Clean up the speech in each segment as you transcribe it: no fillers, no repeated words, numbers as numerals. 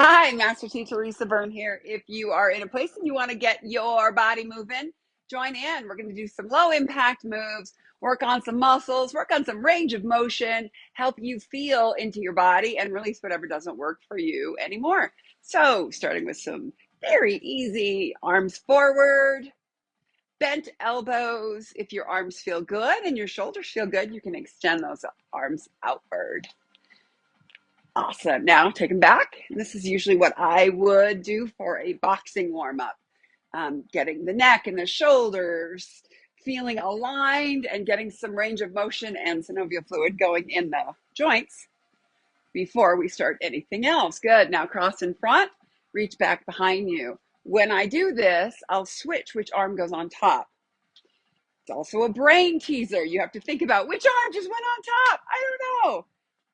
Hi, Master T. Teresa Byrne here. If you are in a place and you want to get your body moving, join in. We're going to do some low impact moves, work on some muscles, work on some range of motion, help you feel into your body and release whatever doesn't work for you anymore. So, starting with some very easy arms forward, bent elbows. If your arms feel good and your shoulders feel good, you can extend those arms outward. Awesome. Now take them back. This is usually what I would do for a boxing warm up. Getting the neck and the shoulders feeling aligned and getting some range of motion and synovial fluid going in the joints before we start anything else. Good. Now cross in front, reach back behind you. When I do this, I'll switch which arm goes on top. It's also a brain teaser. You have to think about which arm just went on top. I don't know.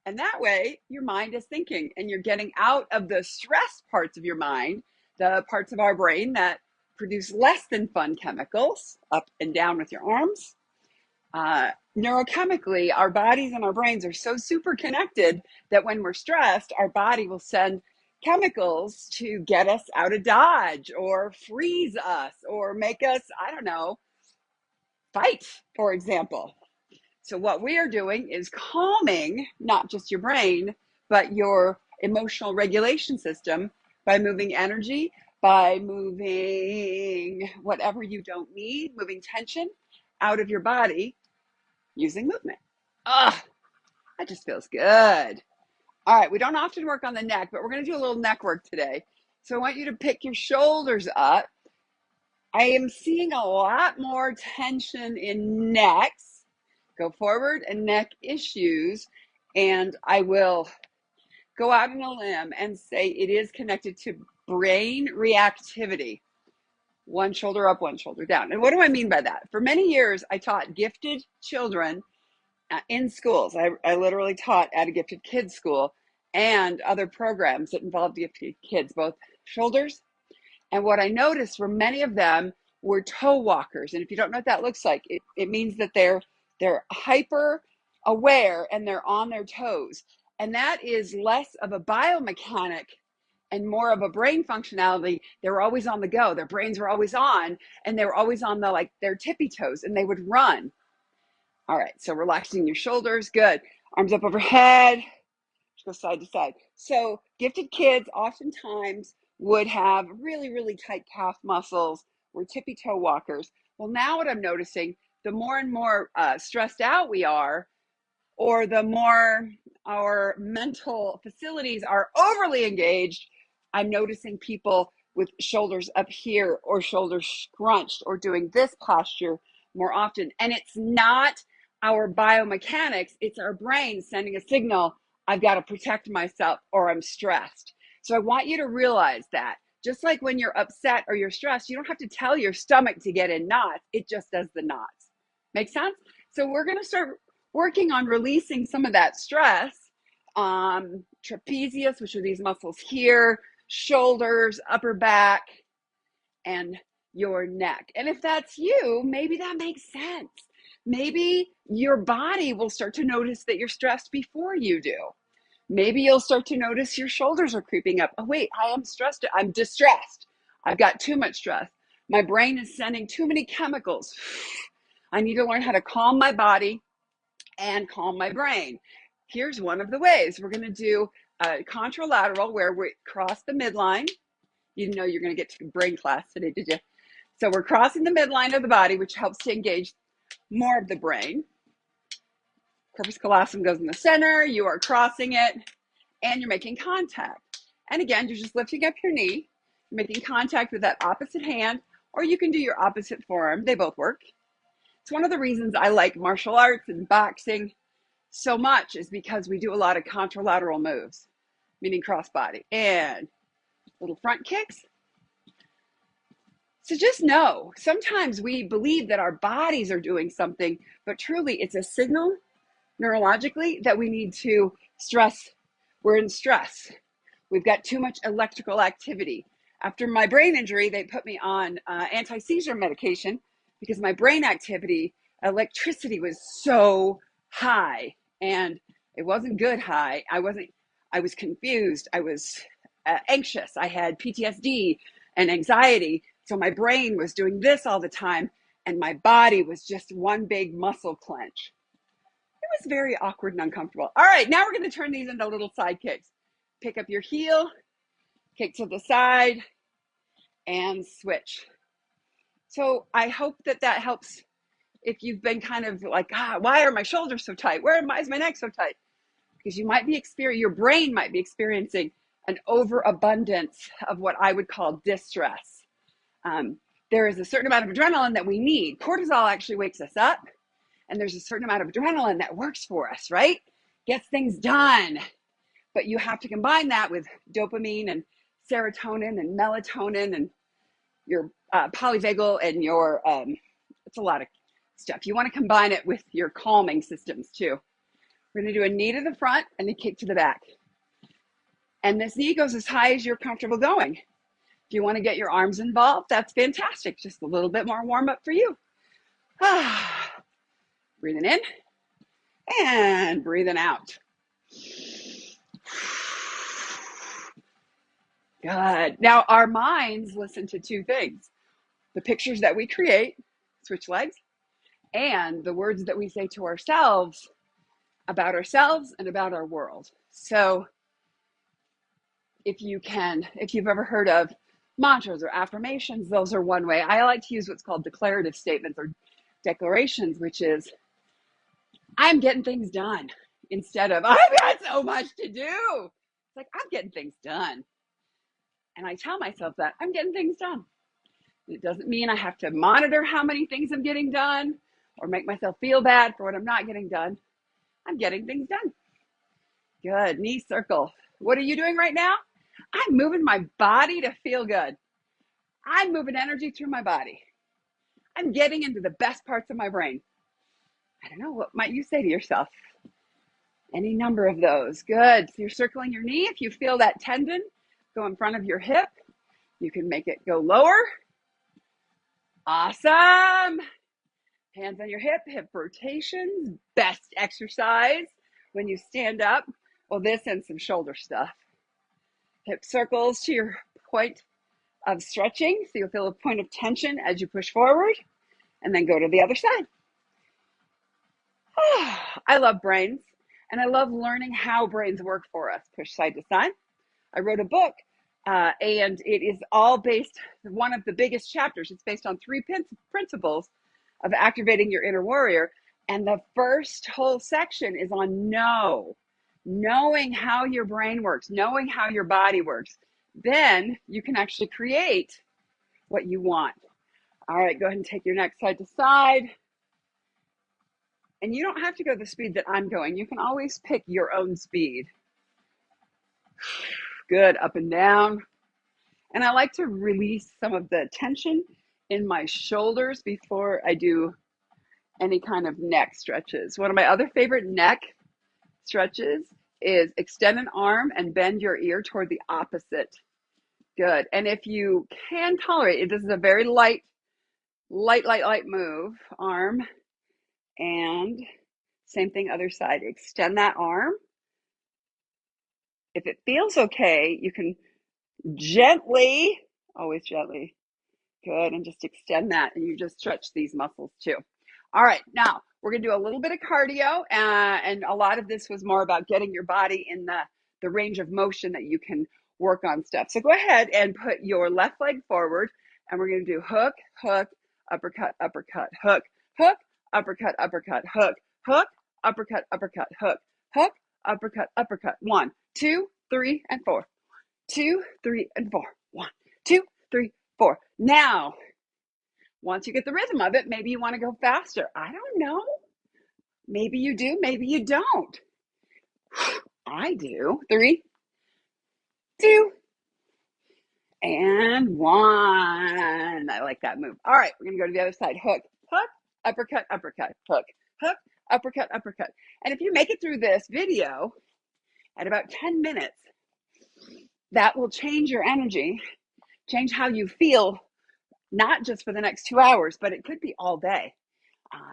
And that way, your mind is thinking and you're getting out of the stress parts of your mind, the parts of our brain that produce less than fun chemicals, up and down with your arms. Neurochemically, our bodies and our brains are so super connected that when we're stressed, our body will send chemicals to get us out of Dodge or freeze us or make us, I don't know, fight, for example. So what we are doing is calming not just your brain, but your emotional regulation system by moving energy, by moving whatever you don't need, moving tension out of your body using movement. Ah, that just feels good. All right, we don't often work on the neck, but we're going to do a little neck work today. So I want you to pick your shoulders up. I am seeing a lot more tension in necks. Go forward and neck issues. And I will go out on a limb and say it is connected to brain reactivity. One shoulder up, one shoulder down. And what do I mean by that? For many years, I taught gifted children in schools. I literally taught at a gifted kids school and other programs that involved gifted kids, both shoulders. And what I noticed were many of them were toe walkers. And if you don't know what that looks like, it means that they're hyper aware and they're on their toes. And that is less of a biomechanic and more of a brain functionality. They were always on the go. Their brains were always on and they were always on their tippy toes and they would run. All right, so relaxing your shoulders, good. Arms up overhead, go side to side. So gifted kids oftentimes would have really, really tight calf muscles, were tippy toe walkers. Well, now what I'm noticing, the more and more stressed out we are, or the more our mental facilities are overly engaged, I'm noticing people with shoulders up here or shoulders scrunched or doing this posture more often. And it's not our biomechanics, it's our brain sending a signal, I've got to protect myself or I'm stressed. So I want you to realize that just like when you're upset or you're stressed, you don't have to tell your stomach to get in knots, it just does the knots. Make sense? So we're going to start working on releasing some of that stress. Trapezius, which are these muscles here, shoulders, upper back, and your neck. And if that's you, maybe that makes sense. Maybe your body will start to notice that you're stressed before you do. Maybe you'll start to notice your shoulders are creeping up. Oh, wait, I am stressed. I'm distressed. I've got too much stress. My brain is sending too many chemicals. I need to learn how to calm my body and calm my brain. Here's one of the ways. We're going to do a contralateral where we cross the midline. You know you're going to get to brain class today, did you? So we're crossing the midline of the body, which helps to engage more of the brain. Corpus callosum goes in the center. You are crossing it, and you're making contact. And again, you're just lifting up your knee, you're making contact with that opposite hand, or you can do your opposite forearm. They both work. It's one of the reasons I like martial arts and boxing so much is because we do a lot of contralateral moves, meaning crossbody and little front kicks. So just know, sometimes we believe that our bodies are doing something, but truly it's a signal neurologically that we need to stress. We're in stress. We've got too much electrical activity. After my brain injury, they put me on anti-seizure medication because my brain activity, electricity was so high and it wasn't good high. I was confused. I was anxious. I had PTSD and anxiety. So my brain was doing this all the time, and my body was just one big muscle clench. It was very awkward and uncomfortable. All right, now we're going to turn these into little side kicks. Pick up your heel, kick to the side, and switch. So I hope that that helps if you've been kind of like, why are my shoulders so tight? Why is my neck so tight? Because you might be your brain might be experiencing an overabundance of what I would call distress. There is a certain amount of adrenaline that we need. Cortisol actually wakes us up, and there's a certain amount of adrenaline that works for us, right? Gets things done. But you have to combine that with dopamine and serotonin and melatonin and your polyvagal and your, it's a lot of stuff. You want to combine it with your calming systems too. We're going to do a knee to the front and a kick to the back. And this knee goes as high as you're comfortable going. If you want to get your arms involved, that's fantastic. Just a little bit more warm up for you. Breathing in and breathing out. Good. Now our minds listen to two things: the pictures that we create, switch legs, and the words that we say to ourselves about ourselves and about our world. So if you've ever heard of mantras or affirmations, those are one way. I like to use what's called declarative statements or declarations, which is, I'm getting things done, instead of, I've got so much to do. It's like, I'm getting things done. And I tell myself that I'm getting things done. It doesn't mean I have to monitor how many things I'm getting done or make myself feel bad for what I'm not getting done. I'm getting things done. Good. Knee circle. What are you doing right now? I'm moving my body to feel good. I'm moving energy through my body. I'm getting into the best parts of my brain. I don't know, what might you say to yourself? Any number of those. Good. So you're circling your knee. If you feel that tendon go in front of your hip, you can make it go lower. Awesome. Hands on your hip rotations. Best exercise when you stand up. Well, this and some shoulder stuff. Hip circles to your point of stretching. So you'll feel a point of tension as you push forward, and then go to the other side. I love brains, and I love learning how brains work for us. Push side to side. I wrote a book, and it is all based, one of the biggest chapters, it's based on 3 principles of activating your inner warrior. And the first whole section is on knowing how your brain works, knowing how your body works. Then you can actually create what you want. All right, go ahead and take your neck side to side. And you don't have to go the speed that I'm going. You can always pick your own speed. Good, up and down. And I like to release some of the tension in my shoulders before I do any kind of neck stretches. One of my other favorite neck stretches is extend an arm and bend your ear toward the opposite. Good. And if you can tolerate it, this is a very light move. Arm and same thing, other side. Extend that arm. If it feels okay, you can gently, always gently, good, and just extend that, and you just stretch these muscles too. All right, now we're gonna do a little bit of cardio, and a lot of this was more about getting your body in the range of motion that you can work on stuff. So go ahead and put your left leg forward, and we're gonna do hook, hook, uppercut, uppercut, hook, hook, uppercut, uppercut, hook, hook, uppercut, uppercut, hook, hook, uppercut, uppercut. 1, 2, 3, and 4. 2, 3, and 4. 1, 2, 3, 4. Now, once you get the rhythm of it, maybe you want to go faster. I don't know. Maybe you do, maybe you don't. I do. 3, 2, and 1. I like that move. All right, we're going to go to the other side. Hook, hook, uppercut, uppercut, hook, hook, uppercut, uppercut. And if you make it through this video at about 10 minutes, that will change your energy, change how you feel, not just for the next 2 hours, but it could be all day.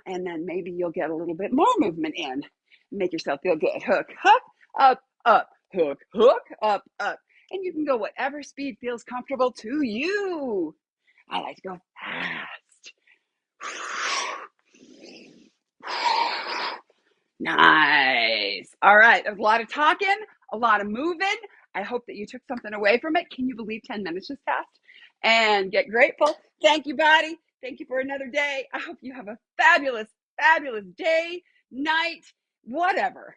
And then maybe you'll get a little bit more movement in, make yourself feel good. Hook, hook, up, up, hook, hook, up, up. and you can go whatever speed feels comfortable to you. I like to go fast. Nice. All right. A lot of talking, a lot of moving. I hope that you took something away from it. Can you believe 10 minutes just passed? And get grateful. Thank you, body. Thank you for another day. I hope you have a fabulous, fabulous day, night, whatever.